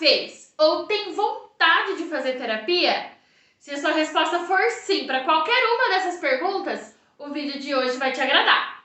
fez ou tem vontade de fazer terapia? Se a sua resposta for sim para qualquer uma dessas perguntas, o vídeo de hoje vai te agradar.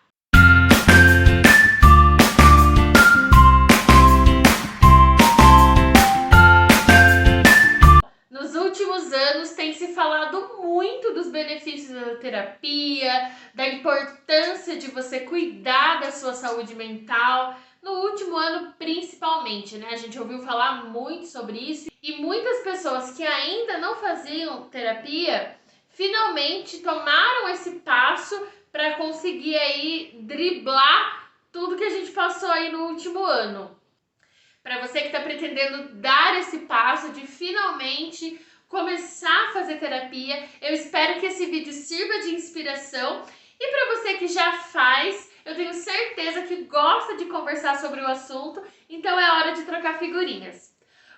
Nos últimos anos tem se falado muito dos benefícios da terapia, da importância de você cuidar da sua saúde mental. No último ano, principalmente, né? A gente ouviu falar muito sobre isso e muitas pessoas que ainda não faziam terapia finalmente tomaram esse passo para conseguir aí driblar tudo que a gente passou aí no último ano. Para você que está pretendendo dar esse passo de finalmente começar a fazer terapia, eu espero que esse vídeo sirva de inspiração. E para você que já faz, eu tenho certeza que gosta de conversar sobre o assunto, então é hora de trocar figurinhas.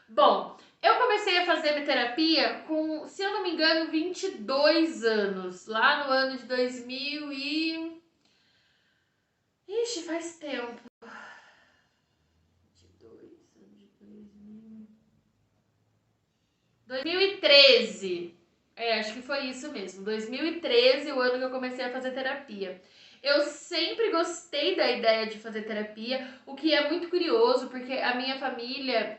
Bom, eu comecei a fazer minha terapia com, se eu não me engano, 22 anos, lá no ano de 2000 e... Ixi, faz tempo. 2013. Acho que foi isso mesmo. 2013, o ano que eu comecei a fazer terapia. Eu sempre gostei da ideia de fazer terapia, o que é muito curioso, porque a minha família,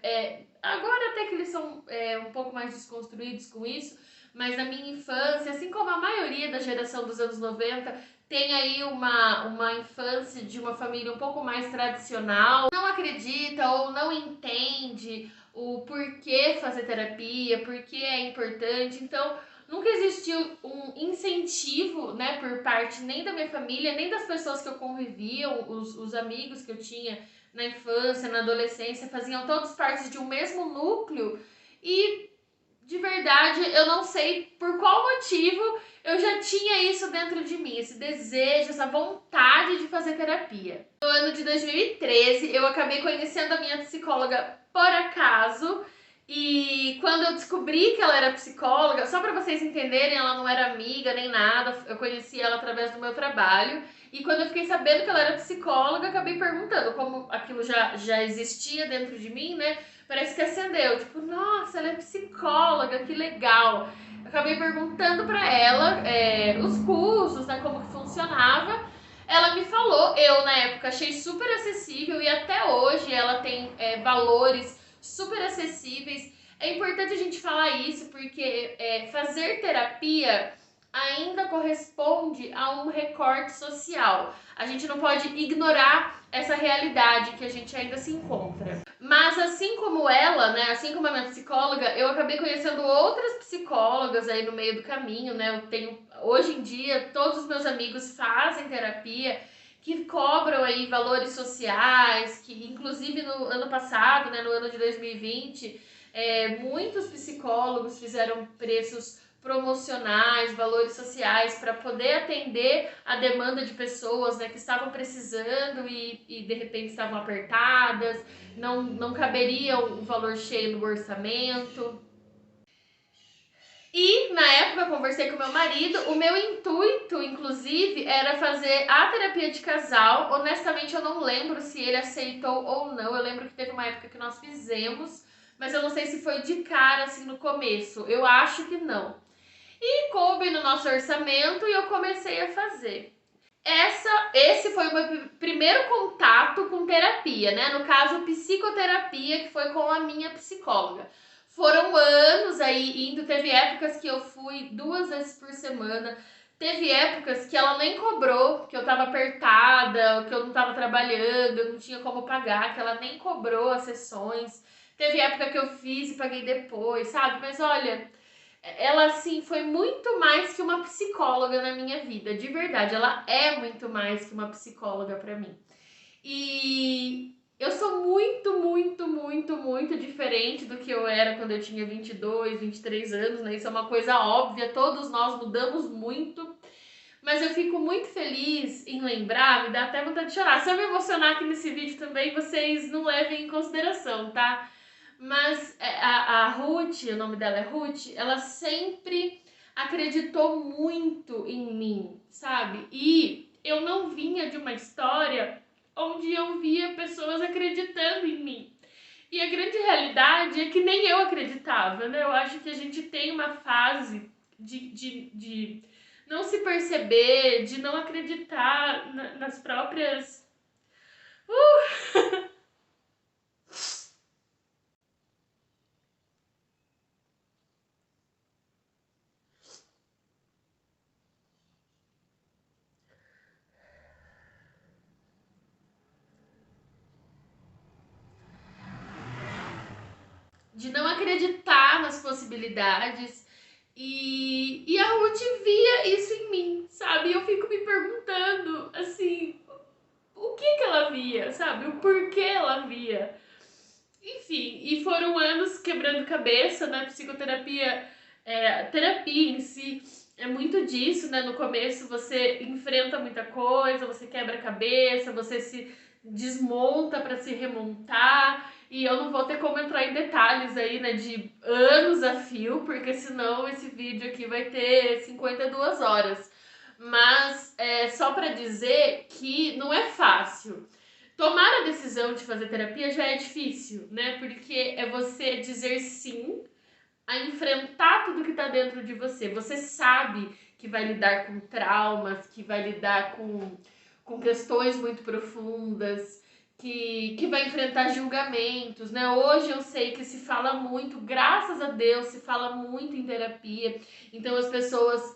agora até que eles são um pouco mais desconstruídos com isso, mas na minha infância, assim como a maioria da geração dos anos 90, tem aí uma infância de uma família um pouco mais tradicional, não acredita ou não entende o porquê fazer terapia, porquê é importante. Então, nunca existiu um incentivo, né, por parte nem da minha família, nem das pessoas que eu convivia, os amigos que eu tinha na infância, na adolescência, faziam todos parte de um mesmo núcleo e, de verdade, eu não sei por qual motivo eu já tinha isso dentro de mim, esse desejo, essa vontade de fazer terapia. No ano de 2013, eu acabei conhecendo a minha psicóloga por acaso, e quando eu descobri que ela era psicóloga, só para vocês entenderem, ela não era amiga nem nada, eu conheci ela através do meu trabalho, e quando eu fiquei sabendo que ela era psicóloga, acabei perguntando, como aquilo já existia dentro de mim, né? Parece que acendeu, tipo, nossa, ela é psicóloga, que legal. Acabei perguntando para ela os cursos, né, como que funcionava. Ela me falou, eu na época achei super acessível e até hoje ela tem valores super acessíveis. É importante a gente falar isso porque fazer terapia ainda corresponde a um recorte social. A gente não pode ignorar essa realidade que a gente ainda se encontra. Mas assim como ela, né, assim como a minha psicóloga, eu acabei conhecendo outras psicólogas aí no meio do caminho, né? Eu tenho, hoje em dia, todos os meus amigos fazem terapia, que cobram aí valores sociais, que inclusive no ano passado, né, no ano de 2020, muitos psicólogos fizeram preços promocionais, valores sociais para poder atender a demanda de pessoas, né, que estavam precisando e de repente estavam apertadas, não caberia o valor cheio no orçamento. E na época eu conversei com meu marido, o meu intuito, inclusive, era fazer a terapia de casal. Honestamente, eu não lembro se ele aceitou ou não. Eu lembro que teve uma época que nós fizemos, mas eu não sei se foi de cara, assim, no começo. Eu acho que não. E coube no nosso orçamento e eu comecei a fazer. Esse foi o meu primeiro contato com terapia, né? No caso, psicoterapia, que foi com a minha psicóloga. Foram anos aí indo, teve épocas que eu fui 2 vezes por semana, teve épocas que ela nem cobrou, que eu tava apertada, que eu não tava trabalhando, eu não tinha como pagar, que ela nem cobrou as sessões. Teve época que eu fiz e paguei depois, sabe? Mas olha, ela, assim, foi muito mais que uma psicóloga na minha vida, de verdade. Ela é muito mais que uma psicóloga pra mim. E eu sou muito, muito, muito, muito diferente do que eu era quando eu tinha 22, 23 anos, né? Isso é uma coisa óbvia, todos nós mudamos muito. Mas eu fico muito feliz em lembrar, me dá até vontade de chorar. Se eu me emocionar aqui nesse vídeo também, vocês não levem em consideração, tá? Mas a Ruth, o nome dela é Ruth, ela sempre acreditou muito em mim, sabe? E eu não vinha de uma história onde eu via pessoas acreditando em mim. E a grande realidade é que nem eu acreditava, né? Eu acho que a gente tem uma fase de não se perceber, de não acreditar nas próprias. De não acreditar nas possibilidades. E a Ruth via isso em mim, sabe? E eu fico me perguntando, assim, o que ela via, sabe? O porquê ela via. Enfim, e foram anos quebrando cabeça, né? Psicoterapia, a terapia em si é muito disso, né? No começo você enfrenta muita coisa, você quebra a cabeça, você se desmonta para se remontar. E eu não vou ter como entrar em detalhes aí, né? De anos a fio, porque senão esse vídeo aqui vai ter 52 horas. Mas é só para dizer que não é fácil. Tomar a decisão de fazer terapia já é difícil, né? Porque é você dizer sim a enfrentar tudo que tá dentro de você. Você sabe que vai lidar com traumas, que vai lidar com questões muito profundas, que vai enfrentar julgamentos, né? Hoje eu sei que se fala muito, graças a Deus, se fala muito em terapia. Então as pessoas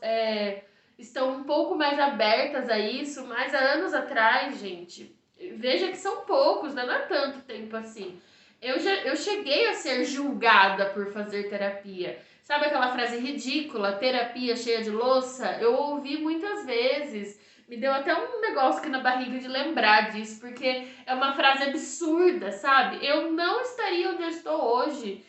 estão um pouco mais abertas a isso, mas há anos atrás, gente, veja que são poucos, né? Não é tanto tempo assim. Eu cheguei a ser julgada por fazer terapia. Sabe aquela frase ridícula, terapia cheia de louça? Eu ouvi muitas vezes. Me deu até um negócio aqui na barriga de lembrar disso, porque é uma frase absurda, sabe? Eu não estaria onde eu estou hoje.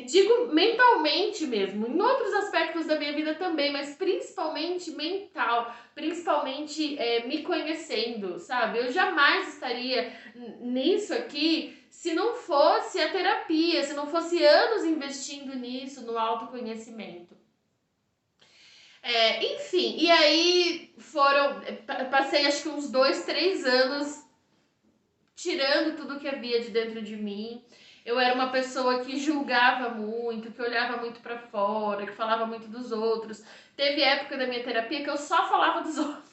Digo mentalmente mesmo, em outros aspectos da minha vida também, mas principalmente mental, principalmente me conhecendo, sabe? Eu jamais estaria nisso aqui se não fosse a terapia, se não fosse anos investindo nisso, no autoconhecimento. Enfim, e aí passei acho que uns 2, 3 anos tirando tudo que havia de dentro de mim. Eu era uma pessoa que julgava muito, que olhava muito para fora, que falava muito dos outros. Teve época da minha terapia que eu só falava dos outros.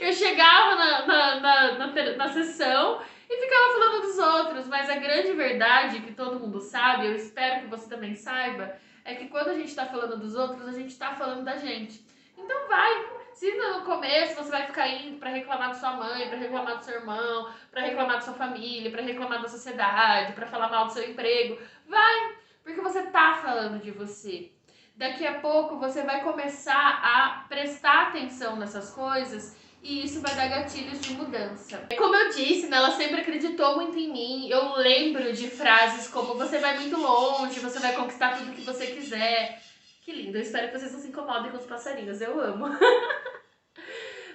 Eu chegava na sessão e ficava falando dos outros, mas a grande verdade que todo mundo sabe, eu espero que você também saiba, é que quando a gente tá falando dos outros, a gente tá falando da gente. Então vai, se no começo você vai ficar indo pra reclamar da sua mãe, pra reclamar do seu irmão, pra reclamar da sua família, pra reclamar da sociedade, pra falar mal do seu emprego, vai, porque você tá falando de você. Daqui a pouco você vai começar a prestar atenção nessas coisas e isso vai dar gatilhos de mudança. Como eu disse, né, ela sempre acreditou muito em mim. Eu lembro de frases como você vai muito longe, você vai conquistar tudo que você quiser. Que lindo, eu espero que vocês não se incomodem com os passarinhos, eu amo.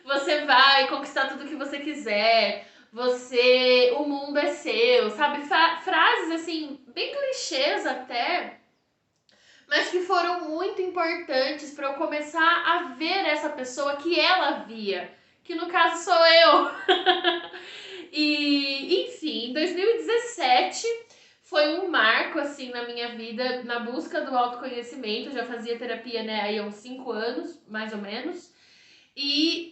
Você vai conquistar tudo que você quiser. O mundo é seu, sabe? Frases assim, bem clichês até, mas que foram muito importantes para eu começar a ver essa pessoa que ela via, que no caso sou eu. E, enfim, em 2017 foi um marco assim na minha vida, na busca do autoconhecimento. Eu já fazia terapia, né, aí há uns 5 anos, mais ou menos. E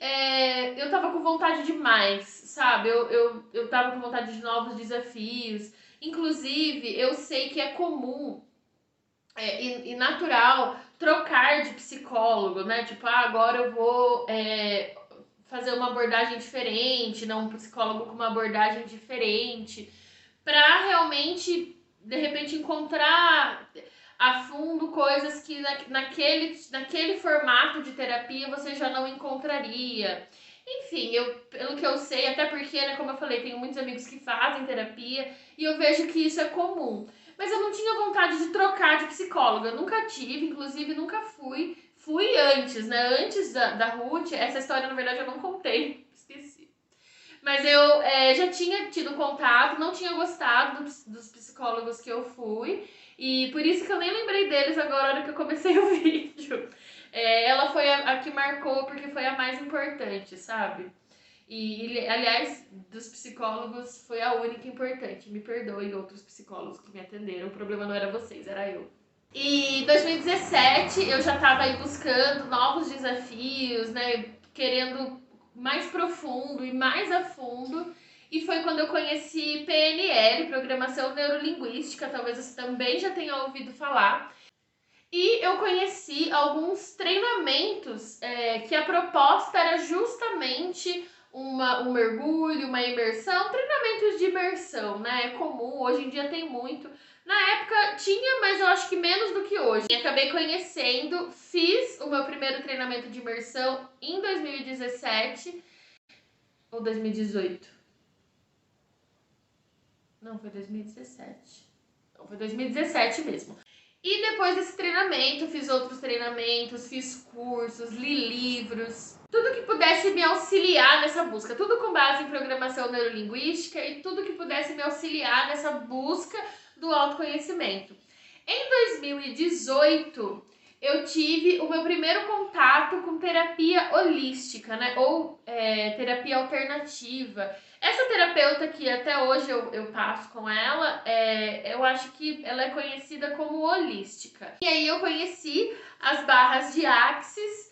eu tava com vontade demais, sabe? Eu tava com vontade de novos desafios. Inclusive, eu sei que é comum e natural trocar de psicólogo, né? Tipo, agora eu vou fazer uma abordagem diferente, não um psicólogo com uma abordagem diferente, para realmente, de repente, encontrar a fundo coisas que naquele formato de terapia você já não encontraria. Enfim, pelo que eu sei, até porque, né, como eu falei, tenho muitos amigos que fazem terapia e eu vejo que isso é comum. Mas eu não tinha vontade de trocar de psicóloga, eu nunca tive, inclusive nunca fui. Fui antes, né? Antes da Ruth, essa história na verdade eu não contei, esqueci. Mas eu já tinha tido contato, não tinha gostado dos psicólogos que eu fui. E por isso que eu nem lembrei deles agora, na hora que eu comecei o vídeo. Ela foi a que marcou, porque foi a mais importante, sabe? Aliás, dos psicólogos, foi a única importante. Me perdoem outros psicólogos que me atenderam. O problema não era vocês, era eu. E em 2017 eu já estava aí buscando novos desafios, né? Querendo mais profundo e mais a fundo. E foi quando eu conheci PNL, Programação Neurolinguística, talvez você também já tenha ouvido falar. E eu conheci alguns treinamentos que a proposta era justamente um mergulho, uma imersão, treinamentos de imersão, né? É comum, hoje em dia tem muito. Na época tinha, mas eu acho que menos do que hoje. E acabei conhecendo, fiz o meu primeiro treinamento de imersão em 2017 ou 2018. Não, foi 2017. Não, foi 2017 mesmo. E depois desse treinamento, fiz outros treinamentos, fiz cursos, li livros, tudo que pudesse me auxiliar nessa busca, tudo com base em programação neurolinguística e tudo que pudesse me auxiliar nessa busca do autoconhecimento. Em 2018, eu tive o meu primeiro contato com terapia holística, né? Ou terapia alternativa. Essa terapeuta que até hoje eu passo com ela, eu acho que ela é conhecida como holística. E aí eu conheci as barras de Axis.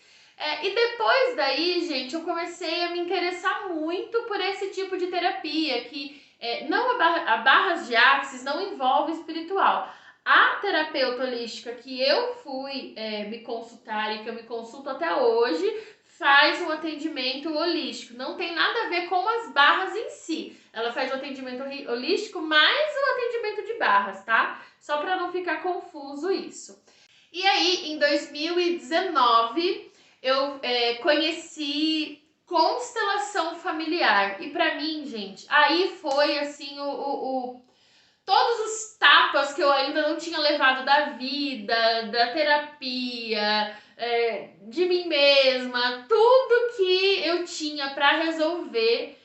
E depois daí, gente, eu comecei a me interessar muito por esse tipo de terapia, que não a barras de Axis não envolve espiritual. A terapeuta holística que eu fui me consultar e que eu me consulto até hoje faz um atendimento holístico. Não tem nada a ver com as barras em si. Ela faz o atendimento holístico mais o atendimento de barras, tá? Só para não ficar confuso isso. E aí, em 2019, eu conheci constelação familiar. E para mim, gente, aí foi assim todos os tapas que eu ainda não tinha levado da vida, da terapia, de mim mesma, tudo que eu tinha para resolver,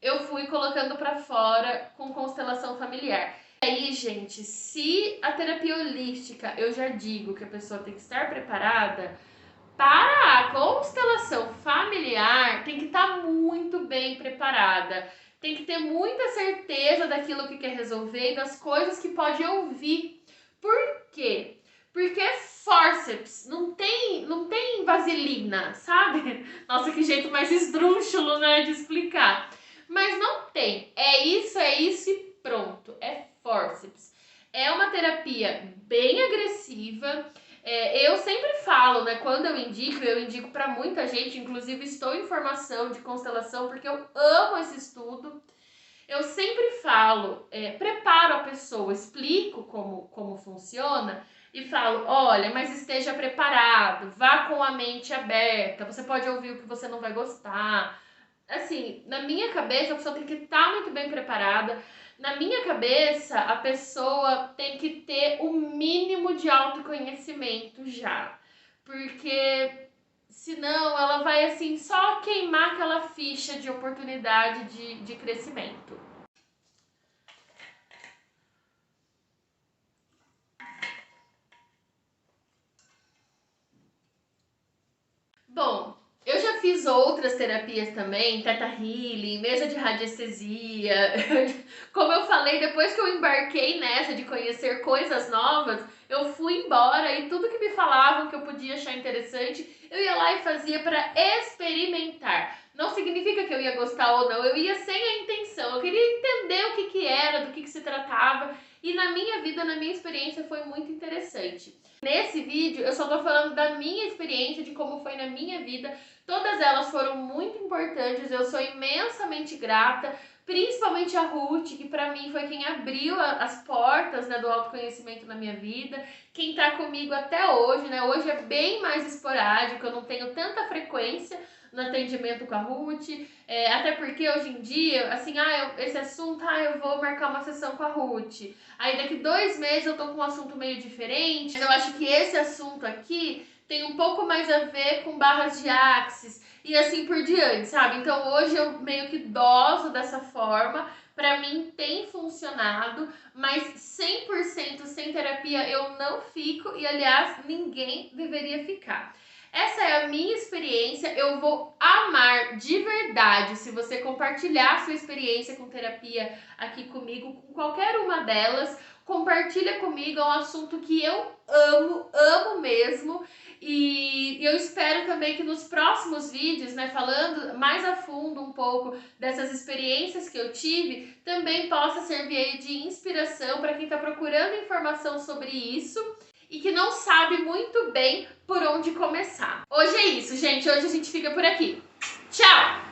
eu fui colocando para fora com constelação familiar. E aí, gente, se a terapia holística, eu já digo que a pessoa tem que estar preparada, para a constelação familiar tem que estar muito bem preparada. Tem que ter muita certeza daquilo que quer resolver e das coisas que pode ouvir. Por quê? Porque é forceps, não tem vaselina, sabe? Nossa, que jeito mais esdrúxulo, né, de explicar. Mas não tem. É isso e pronto. É forceps. É uma terapia bem agressiva. Eu sempre falo, né? Quando eu indico para muita gente, inclusive estou em formação de constelação, porque eu amo esse estudo. Eu sempre falo, preparo a pessoa, explico como funciona e falo, olha, mas esteja preparado, vá com a mente aberta, você pode ouvir o que você não vai gostar. Assim, na minha cabeça, a pessoa tem que estar muito bem preparada. Na minha cabeça, a pessoa tem que ter o mínimo de autoconhecimento já. Porque senão ela vai assim só queimar aquela ficha de oportunidade de crescimento. Bom, eu já fiz outras terapias também, Theta Healing, mesa de radiestesia. Como eu falei, depois que eu embarquei nessa de conhecer coisas novas, eu fui embora e tudo que me falavam que eu podia achar interessante, eu ia lá e fazia para experimentar. Não significa que eu ia gostar ou não, eu ia sem a intenção. Eu queria entender o que era, do que se tratava. E na minha vida, na minha experiência, foi muito interessante. Nesse vídeo, eu só tô falando da minha experiência, de como foi na minha vida. Todas elas foram muito importantes, eu sou imensamente grata, principalmente a Ruth, que pra mim foi quem abriu as portas, né, do autoconhecimento na minha vida. Quem tá comigo até hoje, né, hoje é bem mais esporádico, eu não tenho tanta frequência no atendimento com a Ruth, até porque hoje em dia, assim, esse assunto, eu vou marcar uma sessão com a Ruth. Aí daqui 2 meses eu tô com um assunto meio diferente. Eu acho que esse assunto aqui tem um pouco mais a ver com barras de Axis e assim por diante, sabe? Então hoje eu meio que doso dessa forma. Pra mim tem funcionado, mas 100% sem terapia eu não fico e aliás ninguém deveria ficar. Essa é a minha experiência. Eu vou amar de verdade se você compartilhar sua experiência com terapia aqui comigo, com qualquer uma delas. Compartilha comigo, é um assunto que eu amo mesmo. E eu espero também que nos próximos vídeos, né, falando mais a fundo um pouco dessas experiências que eu tive, também possa servir aí de inspiração para quem está procurando informação sobre isso e que não sabe muito bem por onde começar. Hoje é isso, gente. Hoje a gente fica por aqui. Tchau!